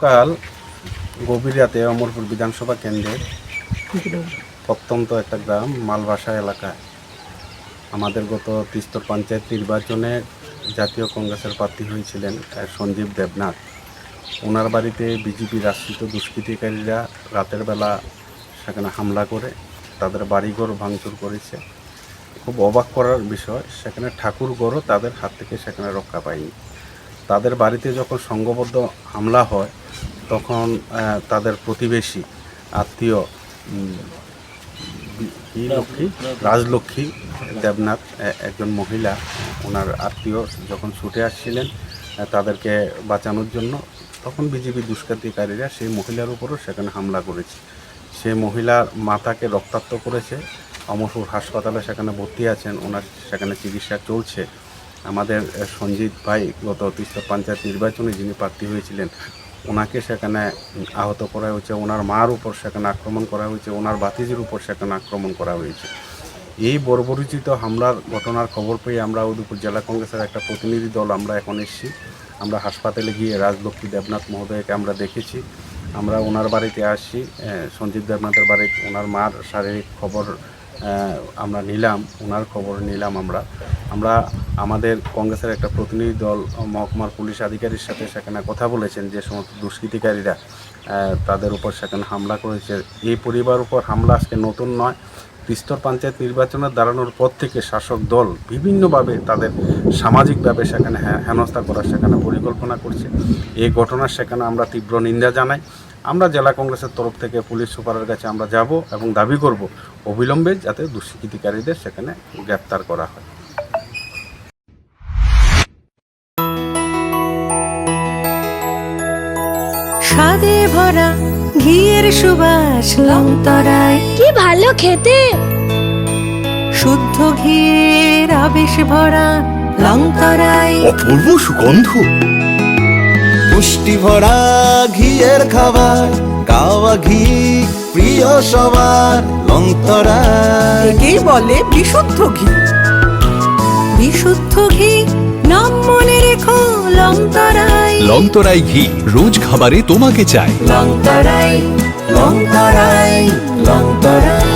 গতকাল গভীর রাতে অমরপুর বিধানসভা কেন্দ্রের প্রত্যন্ত একটা গ্রাম মালবাসা এলাকায় আমাদের গত তিস্তর পঞ্চায়েত নির্বাচনে জাতীয় কংগ্রেসের প্রার্থী হয়েছিলেন সঞ্জীব দেবনাথ। ওনার বাড়িতে বিজেপির আশ্রিত দুষ্কৃতিকারীরা রাতের বেলা সেখানে হামলা করে তাদের বাড়িঘর ভাঙচুর করেছে। খুব অবাক করার বিষয়, সেখানে ঠাকুরঘরও তাদের হাত থেকে সেখানে রক্ষা পায়নি। তাদের বাড়িতে যখন সংঘবদ্ধ হামলা হয় তখন তাদের প্রতিবেশী আত্মীয় রাজলক্ষ্মী দেবনাথ একজন মহিলা, ওনার আত্মীয় যখন ছুটে আসছিলেন তাদেরকে বাঁচানোর জন্য, তখন বিজেপি দুষ্কৃতিকারীরা সেই মহিলার উপরও সেখানে হামলা করেছে। সেই মহিলার মাথাকে রক্তাক্ত করেছে। অমরপুর হাসপাতালে সেখানে ভর্তি আছেন, ওনার সেখানে চিকিৎসা চলছে। আমাদের সঞ্জিত ভাই গত তিস্তর পঞ্চায়েত নির্বাচনে যিনি প্রার্থী হয়েছিলেন ওনাকে সেখানে আহত করা হয়েছে, ওনার মার উপর সেখানে আক্রমণ করা হয়েছে, ওনার ভাতিজির উপর সেখানে আক্রমণ করা হয়েছে। এই বর্বরোচিত হামলার ঘটনার খবর পেয়ে আমরা উদয়পুর জেলা কংগ্রেসের একটা প্রতিনিধি দল আমরা এখন এসেছি। আমরা হাসপাতালে গিয়ে রাজলক্ষ্মী দেবনাথ মহোদয়কে আমরা দেখেছি। আমরা ওনার বাড়িতে আসছি, সঞ্জীব দেবনাথের বাড়িতে ওনার মার শারীরিক খবর আমরা নিলাম, ওনার খবর নিলাম। আমরা আমাদের কংগ্রেসের একটা প্রতিনিধি দল মহকুমার পুলিশ আধিকারিকের সাথে সেখানে কথা বলেছেন যে সমস্ত দুষ্কৃতিকারীরা তাদের উপর সেখানে হামলা করেছে। এই পরিবার উপর হামলা আজকে নতুন নয়। তিস্তর পঞ্চায়েত নির্বাচনের দাঁড়ানোর পর থেকে শাসক দল বিভিন্নভাবে তাদের সামাজিকভাবে সেখানে হেনস্থা করার সেখানে পরিকল্পনা করছে। এই ঘটনার সেখানে আমরা তীব্র নিন্দা জানাই। আমরা জেলা কংগ্রেসের তরফ থেকে পুলিশ সুপারের কাছে আমরা যাব এবং দাবি করব অবিলম্বে যাতে দুষ্কৃতিকারীদের সেখানে গ্রেপ্তার করা হয়। স্বাদে ভরা ঘিয়ের সুবাস লংতরায়, কি ভালো খেতে। শুদ্ধ ঘিয়ের আবেশ ভরা লংতরায়, অপূর্ব সুগন্ধ, পুষ্টি ভরা ঘিয়ের খাবার, কাওয়া ঘি প্রিয় সবার লংতরায়। একেই বলে বিশুদ্ধ ঘি। বিশুদ্ধ ঘি নাম মনে রেখো লংতরায়। লংতরাই ঘি রোজ খাবারে তোমাকে চাই। লংতরায়, লংতরায়, লংতরায়।